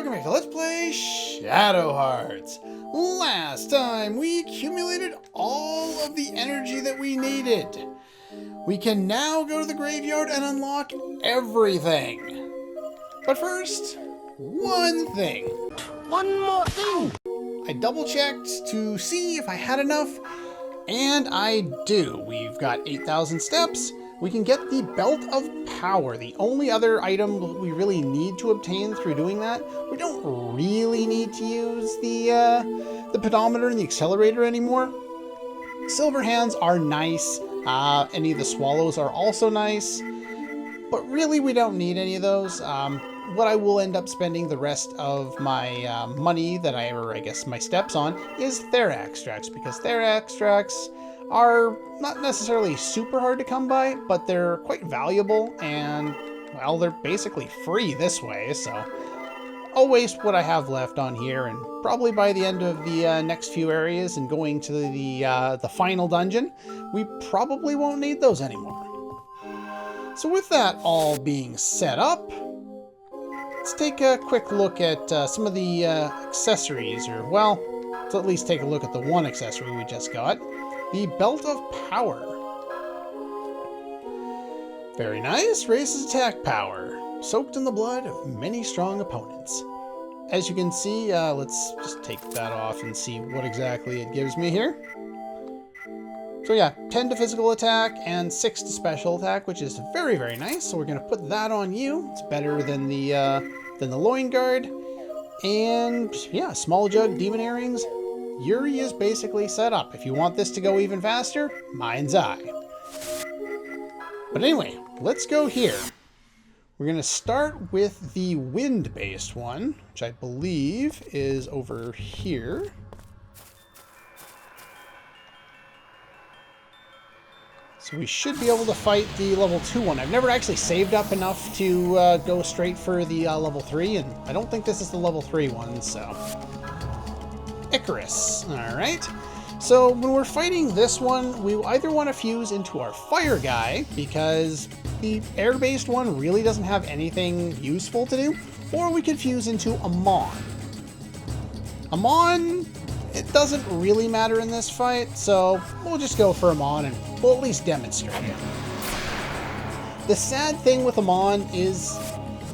welcome back to Let's Play Shadow Hearts. Last time we accumulated all of the energy that we needed. We can now go to the graveyard and unlock everything. But first, one thing. One more thing. I double checked to see if I had enough, and I do. We've got 8,000 steps. We can get the Belt of Power, the only other item we really need to obtain through doing that. We don't really need to use the pedometer and the accelerator anymore. Silver hands are nice. Any of the swallows are also nice. But really, we don't need any of those. What I will end up spending the rest of my money that I guess my steps on, is Theraxtracts, because Theraxtracts are not necessarily super hard to come by, but they're quite valuable, and, well, they're basically free this way, so I'll waste what I have left on here, and probably by the end of the next few areas and going to the final dungeon, we probably won't need those anymore. So with that all being set up, let's take a quick look at some of the accessories, or, well, let's at least take a look at the one accessory we just got. The Belt of Power. Very nice. Raises attack power. Soaked in the blood of many strong opponents. As you can see, let's just take that off and see what exactly it gives me here. So yeah, 10 to physical attack and 6 to special attack, which is very, very nice. So we're going to put that on you. It's better than the loin guard. And yeah, small jug, demon earrings. Yuri is basically set up. If you want this to go even faster, mind's eye. But anyway, let's go here. We're going to start with the wind-based one, which I believe is over here. So we should be able to fight the level 2 one. I've never actually saved up enough to go straight for the level 3, and I don't think this is the level 3 one, so... Icarus. Alright. So when we're fighting this one, we either want to fuse into our fire guy, because the air-based one really doesn't have anything useful to do, or we could fuse into Amon. Amon, it doesn't really matter in this fight, so we'll just go for Amon and we'll at least demonstrate it. The sad thing with Amon is,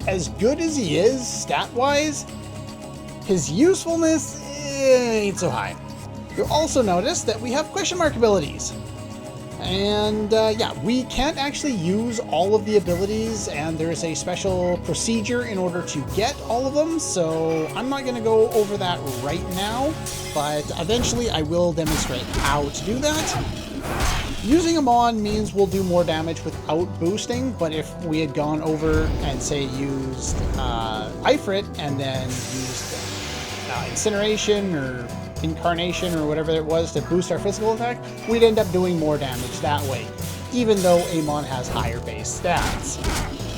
as good as he is stat-wise, his usefulness ain't so high. You'll also notice that we have question mark abilities. And yeah, we can't actually use all of the abilities, and there's a special procedure in order to get all of them, so I'm not going to go over that right now, but eventually I will demonstrate how to do that. Using Amon means we'll do more damage without boosting, but if we had gone over and, say, used Ifrit and then used Incineration or Incarnation or whatever it was to boost our physical attack, we'd end up doing more damage that way, even though Amon has higher base stats.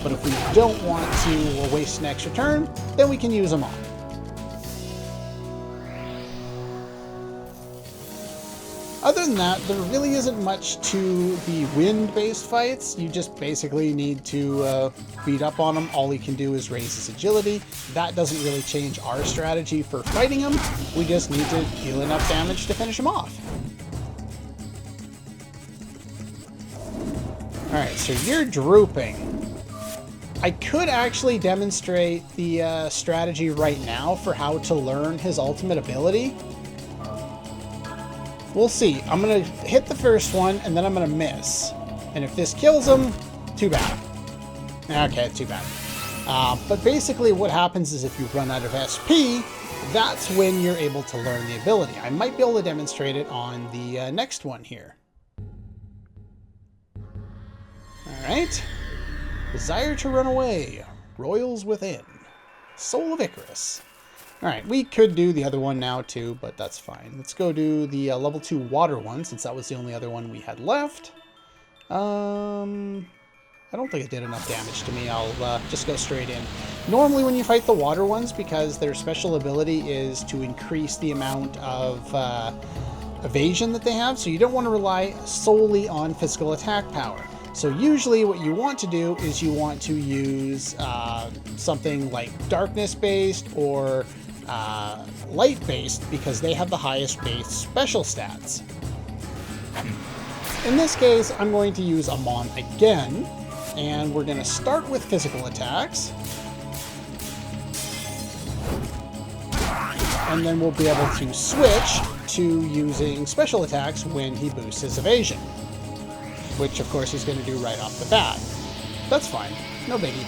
But if we don't want to waste an extra turn, then we can use Amon. Other than that, there really isn't much to the wind-based fights. You just basically need to beat up on him. All he can do is raise his agility. That doesn't really change our strategy for fighting him. We just need to deal enough damage to finish him off. Alright, so you're drooping. I could actually demonstrate the strategy right now for how to learn his ultimate ability. We'll see. I'm going to hit the first one, and then I'm going to miss. And if this kills him, too bad. Okay, too bad. But basically what happens is if you run out of SP, that's when you're able to learn the ability. I might be able to demonstrate it on the next one here. Alright. Desire to run away. Royals within. Soul of Icarus. Alright, we could do the other one now too, but that's fine. Let's go do the level 2 water one, since that was the only other one we had left. I don't think it did enough damage to me. I'll just go straight in. Normally when you fight the water ones, because their special ability is to increase the amount of evasion that they have, so you don't want to rely solely on physical attack power. So usually what you want to do is you want to use something like darkness-based or light-based, because they have the highest base special stats. In this case, I'm going to use Amon again, and we're going to start with physical attacks. And then we'll be able to switch to using special attacks when he boosts his evasion. Which, of course, he's going to do right off the bat. That's fine. No biggie.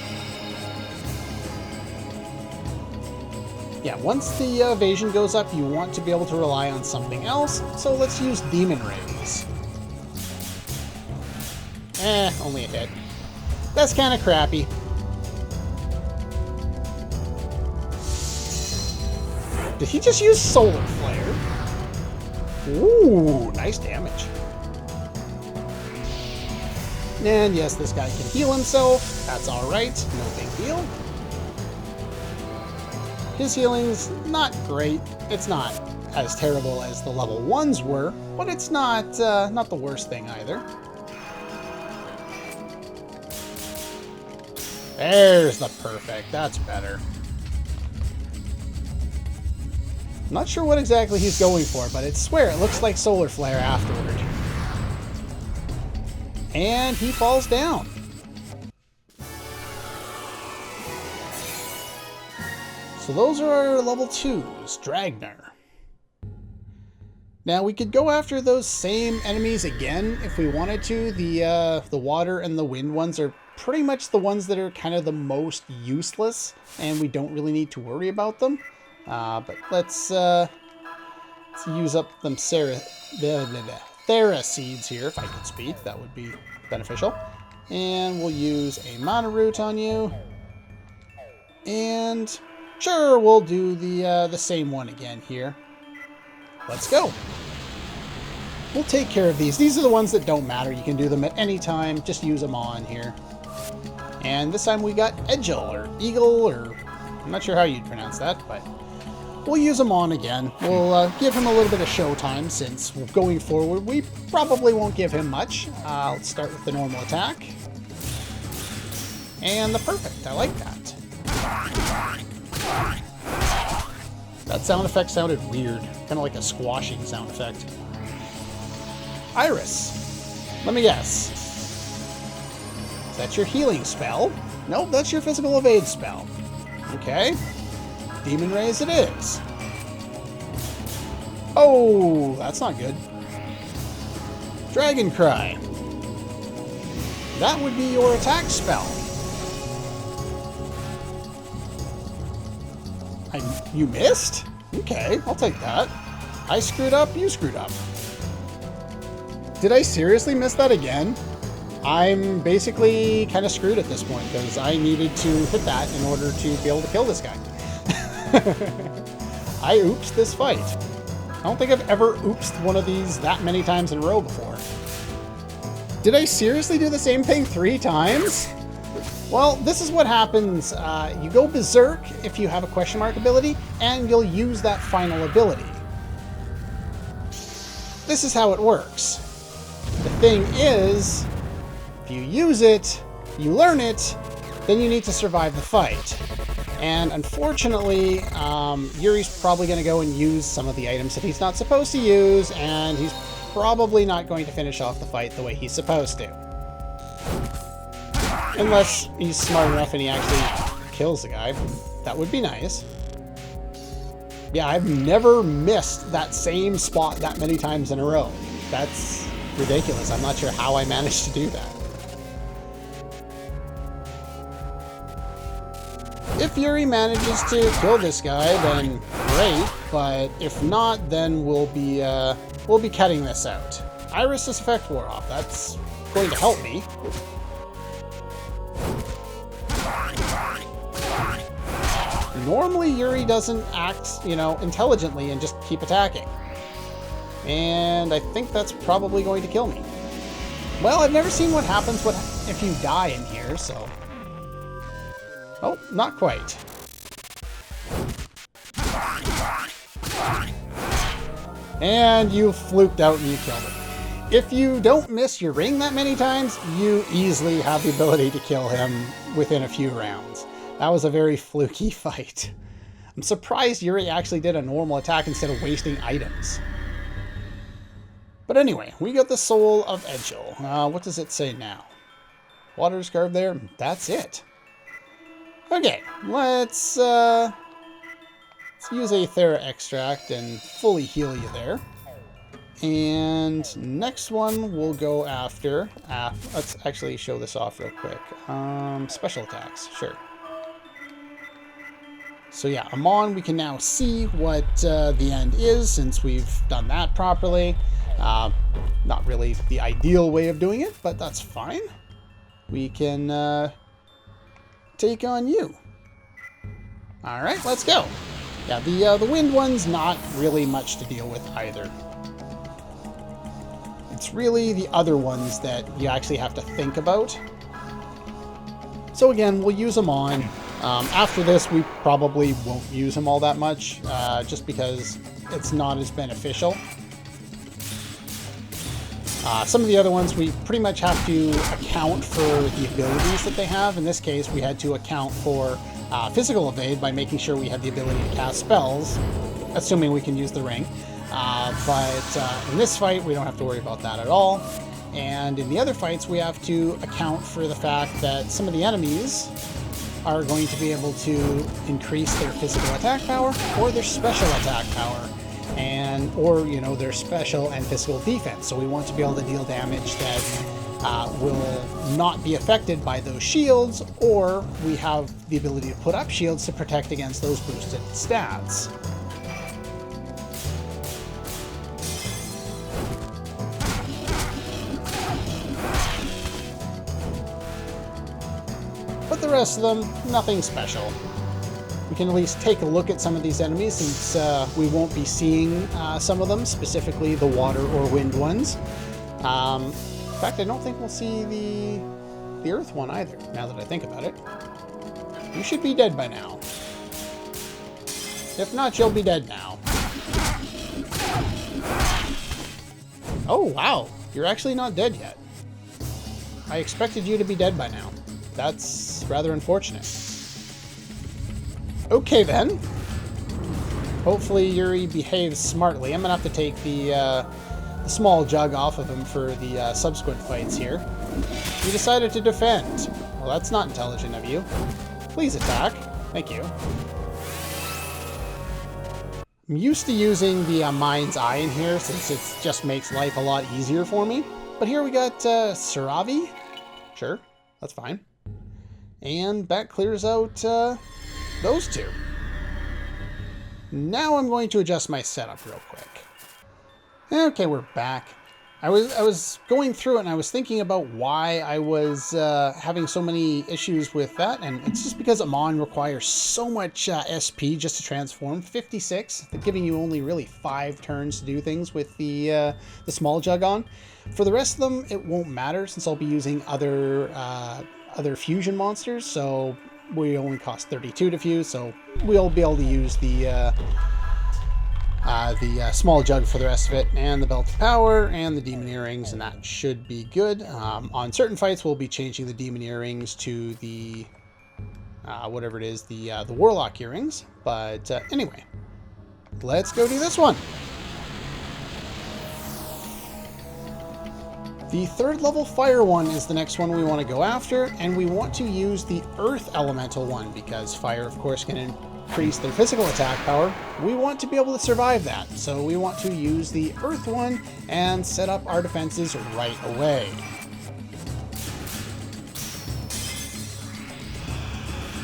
Yeah, once the evasion goes up, you want to be able to rely on something else, so let's use Demon Rays. Only a hit. That's kind of crappy. Did he just use Solar Flare? Ooh, nice damage. And yes, this guy can heal himself. That's alright. No big deal. His healing's not great. It's not as terrible as the level 1s were, but it's not the worst thing either. There's the perfect. That's better. Not sure what exactly he's going for, but I swear it looks like Solar Flare afterward. And he falls down. So those are our level 2s, Dragnar. Now we could go after those same enemies again if we wanted to. The water and the wind ones are pretty much the ones that are kind of the most useless, and we don't really need to worry about them. But let's use up them Thera seeds here, if I could speak. That would be beneficial. And we'll use a Mana Root on you. And sure, we'll do the same one again here. Let's go. We'll take care of these. These are the ones that don't matter. You can do them at any time. Just use them on here. And this time we got Edgel, or Eagle, or I'm not sure how you'd pronounce that, but we'll use him on again. We'll give him a little bit of showtime, since going forward we probably won't give him much. Let's start with the normal attack. And the perfect. I like that. That sound effect sounded weird. Kind of like a squashing sound effect. Iris. Let me guess. Is that your healing spell? Nope, that's your physical evade spell. Okay. Demon Rays it is. Oh, that's not good. Dragon Cry. That would be your attack spell. You missed? Okay, I'll take that. I screwed up, you screwed up. Did I seriously miss that again? I'm basically kind of screwed at this point, because I needed to hit that in order to be able to kill this guy. I oopsed this fight. I don't think I've ever oopsed one of these that many times in a row before. Did I seriously do the same thing 3 times? Well, this is what happens. You go berserk if you have a question mark ability, and you'll use that final ability. This is how it works. The thing is, if you use it, you learn it, then you need to survive the fight. And unfortunately, Yuri's probably going to go and use some of the items that he's not supposed to use, and he's probably not going to finish off the fight the way he's supposed to. Unless he's smart enough and he actually kills the guy. That would be nice. Yeah, I've never missed that same spot that many times in a row. That's ridiculous. I'm not sure how I managed to do that. If Yuri manages to kill this guy, then great. But if not, then we'll be cutting this out. Iris's effect wore off. That's going to help me. Normally, Yuri doesn't act, intelligently and just keep attacking. And I think that's probably going to kill me. Well, I've never seen what happens if you die in here, so... Oh, not quite. And you fluked out and you killed it. if you don't miss your ring that many times, you easily have the ability to kill him within a few rounds. That was a very fluky fight. I'm surprised Yuri actually did a normal attack instead of wasting items. But anyway, we got the Soul of Edgel. What does it say now? Water's carved there. That's it. Okay, let's use a Thera extract and fully heal you there. And next one we'll go after. Let's actually show this off real quick. Special attacks, sure. So yeah, Amon, we can now see what the end is since we've done that properly. Not really the ideal way of doing it, but that's fine. We can take on you. All right, let's go. Yeah, the wind one's not really much to deal with either. It's really the other ones that you actually have to think about. So again, we'll use them on. After this, we probably won't use them all that much, just because it's not as beneficial. Some of the other ones, we pretty much have to account for the abilities that they have. In this case, we had to account for physical evade by making sure we had the ability to cast spells, assuming we can use the ring. But in this fight, we don't have to worry about that at all. And in the other fights, we have to account for the fact that some of the enemies are going to be able to increase their physical attack power or their special attack power, or you know, their special and physical defense. So we want to be able to deal damage that will not be affected by those shields, or we have the ability to put up shields to protect against those boosted stats. But the rest of them, nothing special. We can at least take a look at some of these enemies since we won't be seeing some of them, specifically the water or wind ones. In fact, I don't think we'll see the earth one either, now that I think about it. You should be dead by now. If not, you'll be dead now. Oh, wow. You're actually not dead yet. I expected you to be dead by now. That's rather unfortunate. Okay then. Hopefully Yuri behaves smartly. I'm gonna have to take the small jug off of him for the subsequent fights here. You decided to defend. Well, that's not intelligent of you. Please attack. Thank you. I'm used to using the Mind's Eye in here since it just makes life a lot easier for me. But here we got Saravi. Sure, that's fine. And that clears out those two. Now I'm going to adjust my setup real quick. Okay, we're back. I was going through it and I was thinking about why I was having so many issues with that, and it's just because Amon requires so much SP just to transform. 56, giving you only really 5 turns to do things with the small jug on. For the rest of them, it won't matter since I'll be using other fusion monsters, so we only cost 32 to fuse, so we'll be able to use the small jug for the rest of it, and the belt of power, and the demon earrings, and that should be good. On certain fights, we'll be changing the demon earrings to the whatever it is, the warlock earrings. But anyway, let's go do this one. The 3rd level fire one is the next one we want to go after, and we want to use the earth elemental one because fire, of course, can increase their physical attack power. We want to be able to survive that, so we want to use the earth one and set up our defenses right away.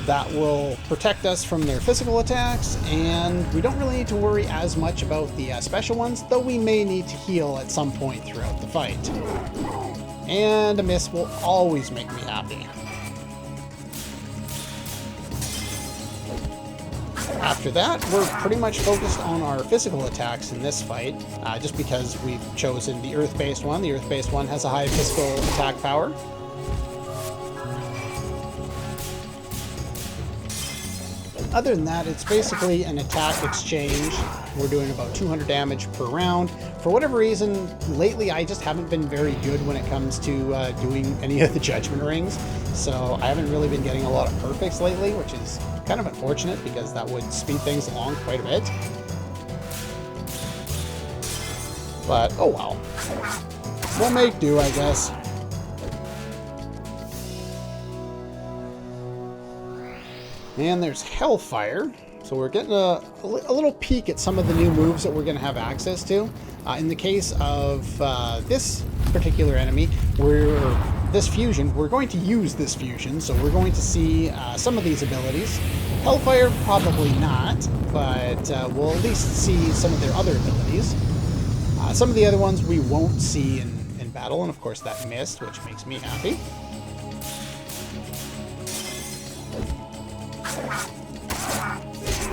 That will protect us from their physical attacks, and we don't really need to worry as much about the special ones, though we may need to heal at some point throughout the fight. And a miss will always make me happy. After that, we're pretty much focused on our physical attacks in this fight, just because we've chosen the earth-based one. The earth-based one has a high physical attack power. Other than that, it's basically an attack exchange. We're doing about 200 damage per round. For whatever reason, lately I just haven't been very good when it comes to doing any of the judgment rings. So I haven't really been getting a lot of perfects lately, which is kind of unfortunate because that would speed things along quite a bit. But, oh well. We'll make do, I guess. And there's Hellfire. So we're getting a little peek at some of the new moves that we're going to have access to. In the case of this particular enemy, this fusion, we're going to use this fusion. So we're going to see some of these abilities. Hellfire, probably not, but we'll at least see some of their other abilities. Some of the other ones we won't see in battle, and of course that missed, which makes me happy.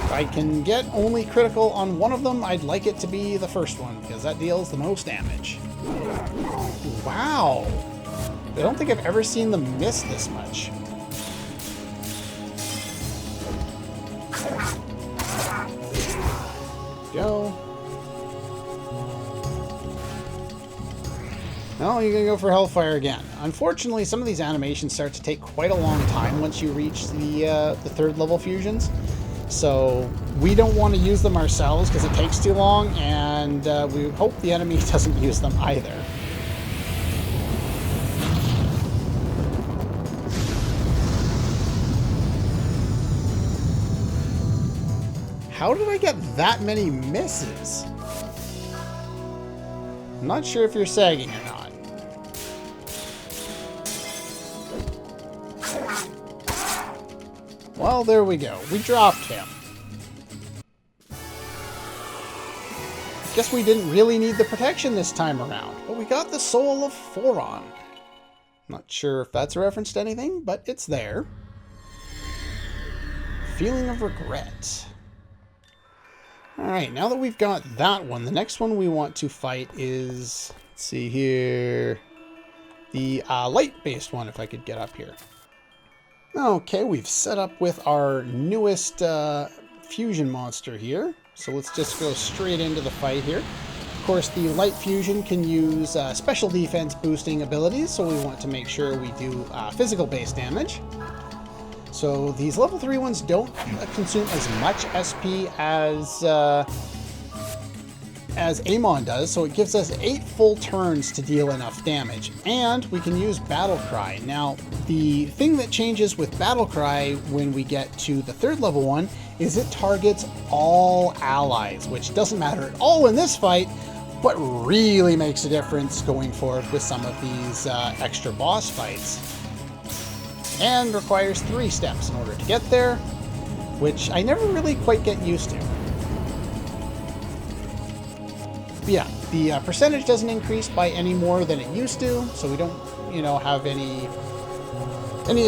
If I can get only critical on one of them, I'd like it to be the first one, because that deals the most damage. Wow! I don't think I've ever seen them miss this much. Go. Oh, you're gonna go for Hellfire again. Unfortunately, some of these animations start to take quite a long time once you reach the third level fusions. So we don't want to use them ourselves because it takes too long, and we hope the enemy doesn't use them either. How did I get that many misses? I'm not sure if you're sagging or not. Well, there we go. We dropped him. Guess we didn't really need the protection this time around, but we got the soul of Phon. Not sure if that's a reference to anything, but it's there. Feeling of regret. Alright, now that we've got that one, the next one we want to fight is, let's see here, the light-based one, if I could get up here. Okay, we've set up with our newest fusion monster here. So let's just go straight into the fight here. Of course, the light fusion can use special defense boosting abilities, so we want to make sure we do physical base damage. So these level 3 ones don't consume as much SP as Amon does, so it gives us 8 full turns to deal enough damage. And we can use Battle Cry. Now, the thing that changes with Battle Cry when we get to the third level one is it targets all allies, which doesn't matter at all in this fight, but really makes a difference going forward with some of these extra boss fights. And requires 3 steps in order to get there, which I never really quite get used to. But yeah, the percentage doesn't increase by any more than it used to, so we don't, have any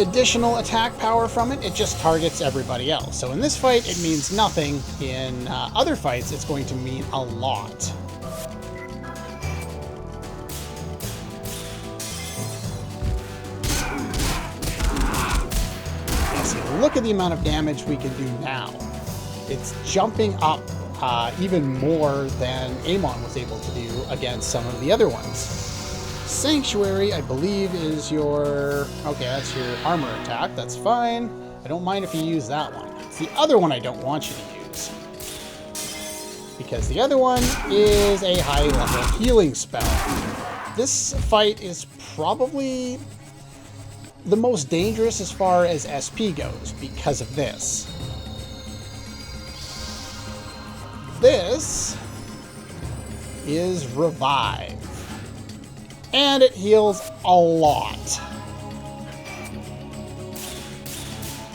additional attack power from it. It just targets everybody else. So in this fight, it means nothing. In other fights, it's going to mean a lot. Look at the amount of damage we can do now. It's jumping up even more than Amon was able to do against some of the other ones. Sanctuary, I believe, is your... Okay, that's your armor attack. That's fine. I don't mind if you use that one. It's the other one I don't want you to use. Because the other one is a high-level healing spell. This fight is probably the most dangerous as far as SP goes because of this. This is Revive. And it heals a lot.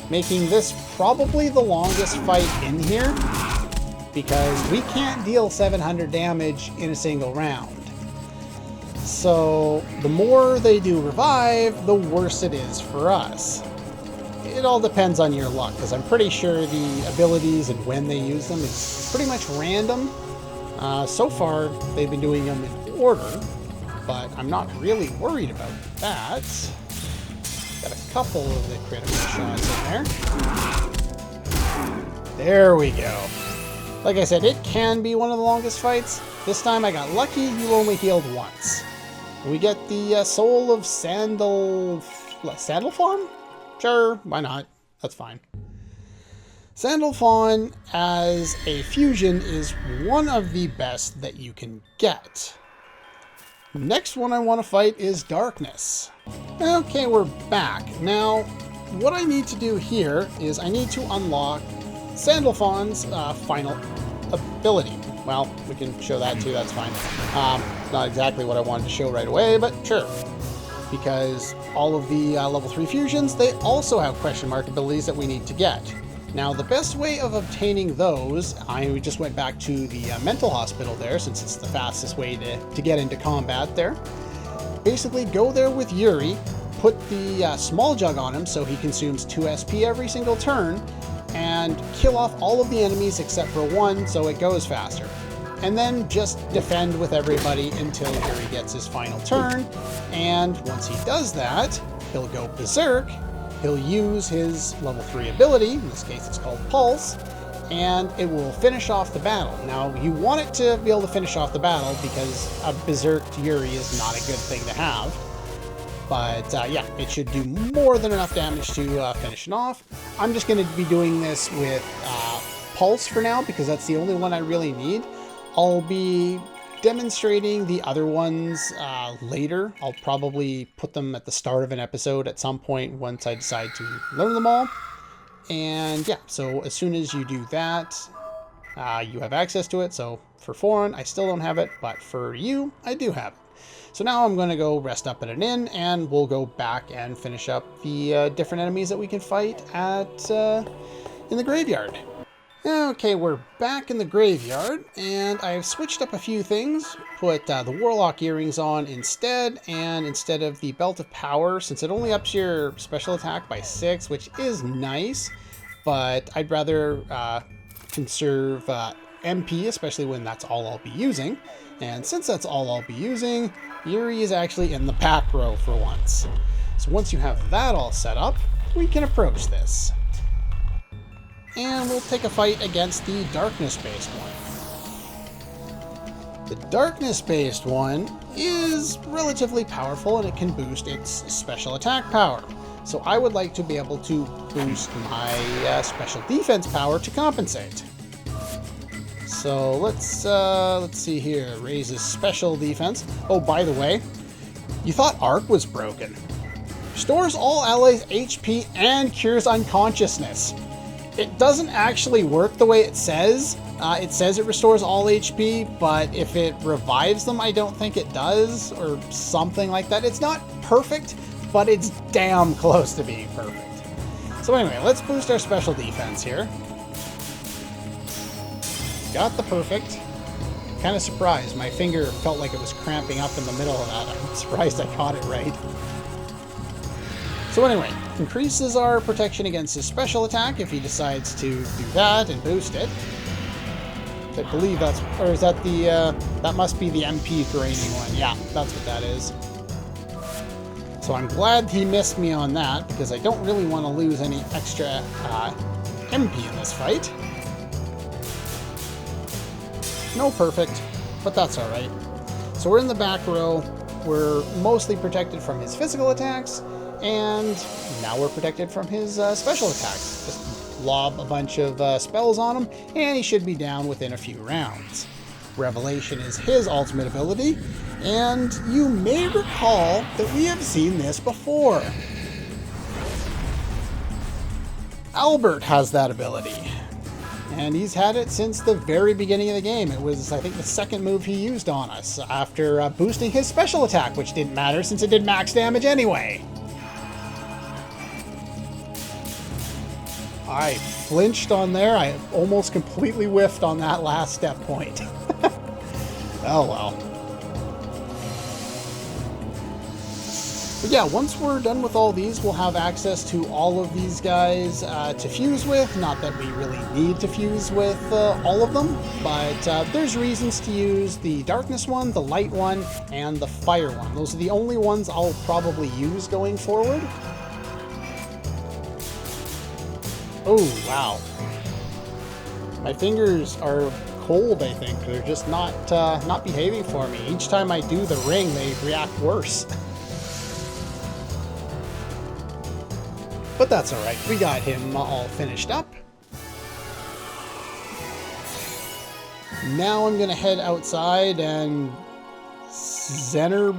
Making this probably the longest fight in here because we can't deal 700 damage in a single round. So the more they do Revive, the worse it is for us. It all depends on your luck, because I'm pretty sure the abilities and when they use them is pretty much random. So far, they've been doing them in order, but I'm not really worried about that. Got a couple of the critical shots in there. There we go. Like I said, it can be one of the longest fights. This time I got lucky, you only healed once. We get the soul of Sandal... Sandal phon? Sure, why not? That's fine. Sandal phon as a fusion is one of the best that you can get. Next one I want to fight is Darkness. Okay, we're back. Now, what I need to do here is I need to unlock Sandal phon's final ability. Well, we can show that too, that's fine. Not exactly what I wanted to show right away, but sure. Because all of the level 3 fusions, they also have question mark abilities that we need to get. Now, the best way of obtaining those, I just went back to the mental hospital there, since it's the fastest way to get into combat there. Basically, go there with Yuri, put the small jug on him so he consumes 2 SP every single turn, and kill off all of the enemies except for one so it goes faster. And then just defend with everybody until Yuri gets his final turn, and once he does that, he'll go berserk, he'll use his level 3 ability, in this case it's called Pulse, and it will finish off the battle. Now, you want it to be able to finish off the battle because a berserked Yuri is not a good thing to have. But yeah, it should do more than enough damage to finish it off. I'm just going to be doing this with Pulse for now because that's the only one I really need. I'll be demonstrating the other ones later. I'll probably put them at the start of an episode at some point once I decide to learn them all. And yeah, so as soon as you do that, you have access to it. So for phon, I still don't have it, but for you, I do have it. So now I'm going to go rest up at an inn, and we'll go back and finish up the different enemies that we can fight at in the graveyard. Okay, we're back in the graveyard, and I've switched up a few things. Put the Warlock earrings on instead, and instead of the Belt of Power, since it only ups your special attack by 6, which is nice, but I'd rather conserve MP, especially when that's all I'll be using. And since that's all I'll be using, Yuri is actually in the back row for once. So once you have that all set up, we can approach this. And we'll take a fight against the Darkness-based one. The Darkness-based one is relatively powerful and it can boost its special attack power. So I would like to be able to boost my special defense power to compensate. So let's see here. Raises special defense. Oh, by the way, you thought Arc was broken. Restores all allies' HP and cures unconsciousness. It doesn't actually work the way it says. It says it restores all HP, but if it revives them, I don't think it does, or something like that. It's not perfect, but it's damn close to being perfect. So anyway, let's boost our special defense here. Got the perfect. Kind of surprised. My finger felt like it was cramping up in the middle of that. I'm surprised I caught it right. So anyway, increases our protection against his special attack if he decides to do that and boost it. I believe that's, or is that the, that must be the MP draining one. Yeah, that's what that is. So I'm glad he missed me on that because I don't really want to lose any extra MP in this fight. No perfect, but that's alright. So we're in the back row. We're mostly protected from his physical attacks, and now we're protected from his special attacks. Just lob a bunch of spells on him, and he should be down within a few rounds. Revelation is his ultimate ability, and you may recall that we have seen this before. Albert has that ability. And he's had it since the very beginning of the game. It was, I think, the second move he used on us after boosting his special attack, which didn't matter since it did max damage anyway. I flinched on there. I almost completely whiffed on that last step point. Oh well. But yeah, once we're done with all these, we'll have access to all of these guys to fuse with. Not that we really need to fuse with all of them, but there's reasons to use the Darkness one, the Light one, and the Fire one. Those are the only ones I'll probably use going forward. Oh, wow. My fingers are cold, I think. They're just not behaving for me. Each time I do the ring, they react worse. But that's alright. We got him all finished up. Now I'm gonna head outside and Zernobog?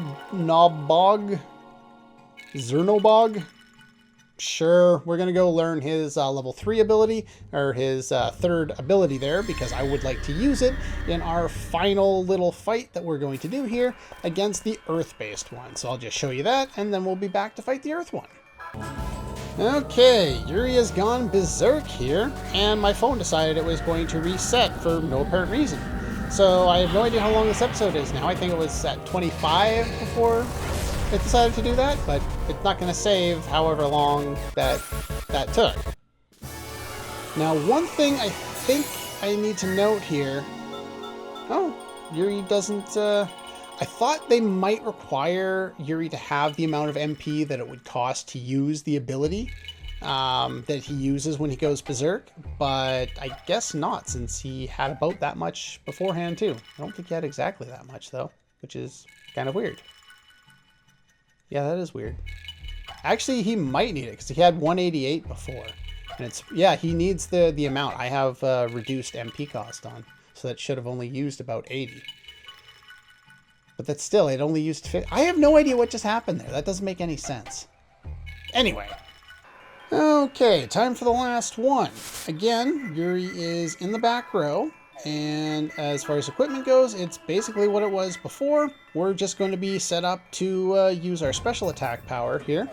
Sure, we're gonna go learn his level 3 ability, or his third ability there, because I would like to use it in our final little fight that we're going to do here against the Earth-based one. So I'll just show you that, and then we'll be back to fight the Earth one. Okay, Yuri has gone berserk here, and my phone decided it was going to reset for no apparent reason. So I have no idea how long this episode is now. I think it was at 25 before it decided to do that, but it's not going to save however long that took. Now, one thing I think I need to note here... Oh, Yuri doesn't... I thought they might require Yuri to have the amount of MP that it would cost to use the ability that he uses when he goes berserk, but I guess not, since he had about that much beforehand too. I don't think he had exactly that much though, which is kind of weird. Yeah, that is weird. Actually, he might need it because he had 188 before, and it's, yeah, he needs the amount. I have reduced MP cost on, so that should have only used about 80. But that's still, it only used 50. I have no idea what just happened there. That doesn't make any sense. Anyway. Okay, time for the last one. Again, Yuri is in the back row. And as far as equipment goes, it's basically what it was before. We're just going to be set up to use our special attack power here.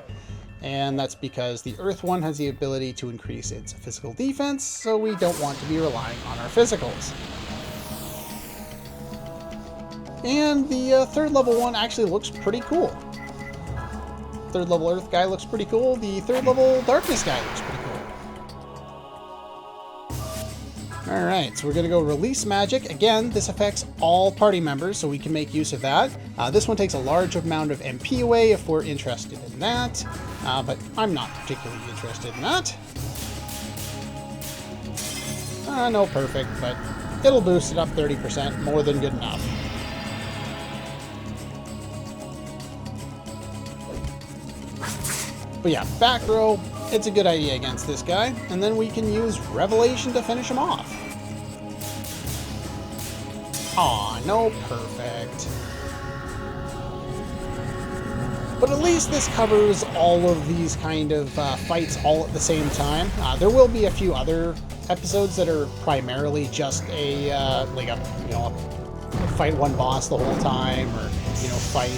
And that's because the Earth one has the ability to increase its physical defense, so we don't want to be relying on our physicals. And the third level one actually looks pretty cool. Third level Earth guy looks pretty cool. The third level Darkness guy looks pretty cool. Alright, so we're going to go release magic. Again, this affects all party members, so we can make use of that. This one takes a large amount of MP away if we're interested in that. But I'm not particularly interested in that. No perfect, but it'll boost it up 30%, more than good enough. But yeah, back row, it's a good idea against this guy. And then we can use Revelation to finish him off. Aw, no perfect. But at least this covers all of these kind of fights all at the same time. There will be a few other episodes that are primarily just a, fight one boss the whole time, or, fight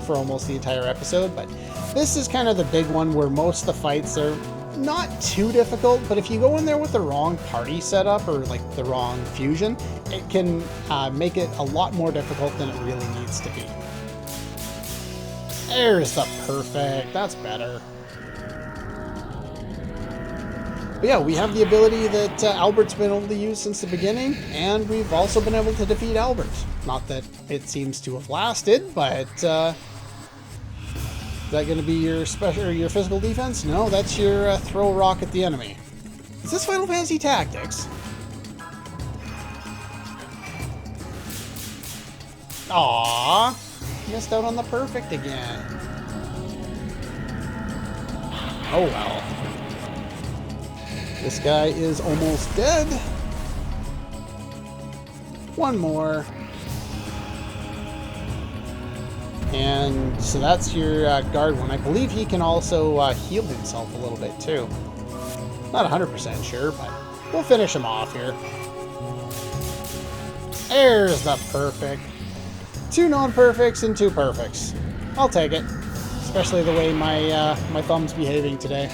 for almost the entire episode. But this is kind of the big one where most of the fights are not too difficult, but if you go in there with the wrong party setup or like the wrong fusion, it can make it a lot more difficult than it really needs to be. There's the perfect, that's better. But yeah, we have the ability that Albert's been able to use since the beginning, and we've also been able to defeat Albert. Not that it seems to have lasted, but is that going to be your special or your physical defense? No, that's your throw a rock at the enemy. Is this Final Fantasy Tactics? Aww, missed out on the perfect again. Oh well. This guy is almost dead. One more. And so that's your guard one. I believe he can also heal himself a little bit too. Not 100% sure, but we'll finish him off here. There's the perfect. 2 non-perfects and 2 perfects. I'll take it. Especially the way my thumb's behaving today.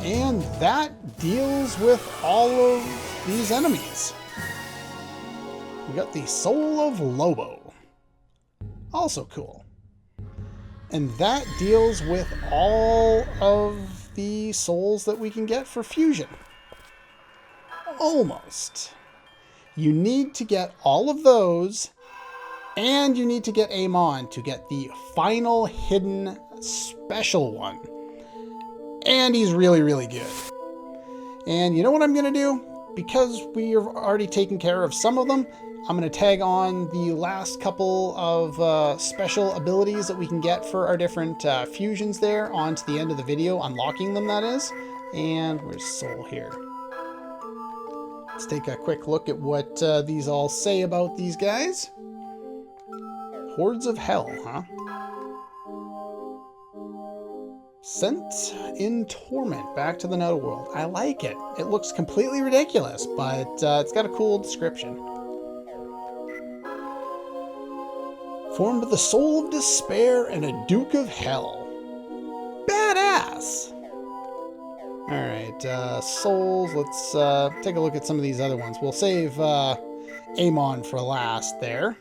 And that deals with all of these enemies. We got the Soul of Lobo. Also cool. And that deals with all of the souls that we can get for fusion. Almost. You need to get all of those, and you need to get Amon to get the final hidden special one. And he's really, really good. And you know what I'm going to do? Because we have already taken care of some of them, I'm going to tag on the last couple of special abilities that we can get for our different fusions there onto the end of the video, unlocking them, that is. And where's Soul here? Let's take a quick look at what these all say about these guys. Hordes of Hell, huh? Sent in Torment back to the Netherworld. I like it. It looks completely ridiculous, but it's got a cool description. Formed of the Soul of Despair and a Duke of Hell. Badass! Alright, souls. Let's take a look at some of these other ones. We'll save Amon for last there.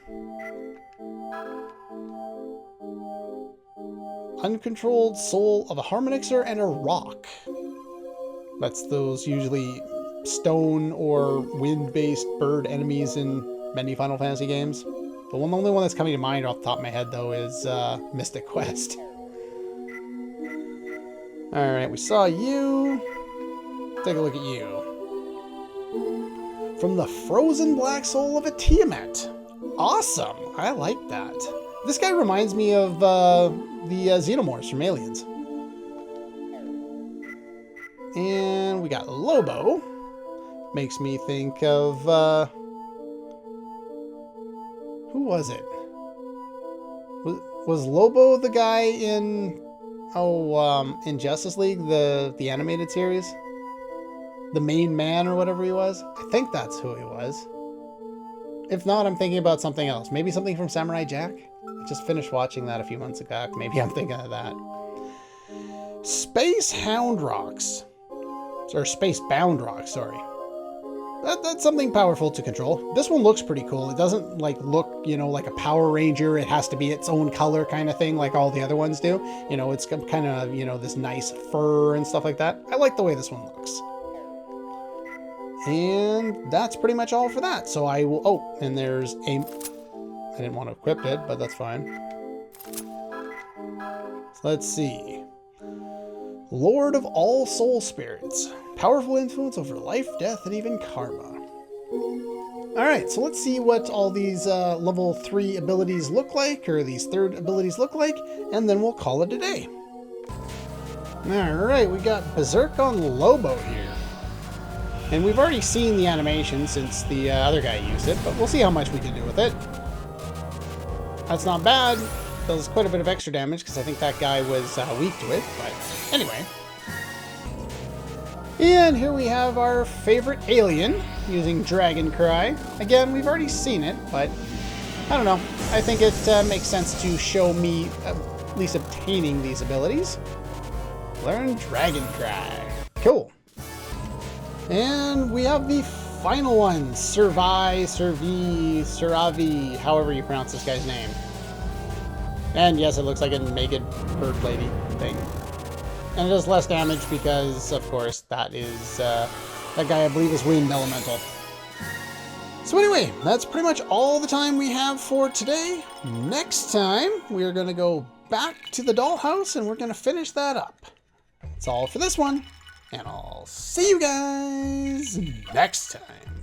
Uncontrolled Soul of a Harmonixer and a Rock. That's those usually stone or wind-based bird enemies in many Final Fantasy games. The only one that's coming to mind off the top of my head, though, is Mystic Quest. Alright, we saw you. Take a look at you. From the Frozen Black Soul of a Tiamat. Awesome! I like that. This guy reminds me of the Xenomorphs from Aliens. And we got Lobo. Makes me think of... who was it? Was Lobo the guy in... in Justice League, the animated series? The main man or whatever he was? I think that's who he was. If not, I'm thinking about something else. Maybe something from Samurai Jack? I just finished watching that a few months ago. Maybe I'm thinking of that. Space Hound Rocks. Or Space Bound Rocks, sorry. That's something powerful to control. This one looks pretty cool. It doesn't look, like a Power Ranger. It has to be its own color kind of thing like all the other ones do. It's kind of, this nice fur and stuff like that. I like the way this one looks. And that's pretty much all for that. So I will... Oh, and there's a... I didn't want to equip it, but that's fine. So let's see. Lord of all soul spirits. Powerful influence over life, death, and even karma. Alright, so let's see what all these level 3 abilities look like, or these third abilities look like, and then we'll call it a day. Alright, we got Berserk on Lobo here. And we've already seen the animation since the other guy used it, but we'll see how much we can do with it. That's not bad. Does quite a bit of extra damage because I think that guy was weak to it, but anyway. And here we have our favorite alien using Dragon Cry. Again, we've already seen it, but I don't know. I think it makes sense to show me at least obtaining these abilities. Learn Dragon Cry. Cool. And we have the final one, Suravi, however you pronounce this guy's name. And yes, it looks like a naked bird lady thing. And it does less damage because, of course, that is, that guy I believe is Wind Elemental. So anyway, that's pretty much all the time we have for today. Next time, we're going to go back to the dollhouse and we're going to finish that up. That's all for this one. And I'll see you guys next time.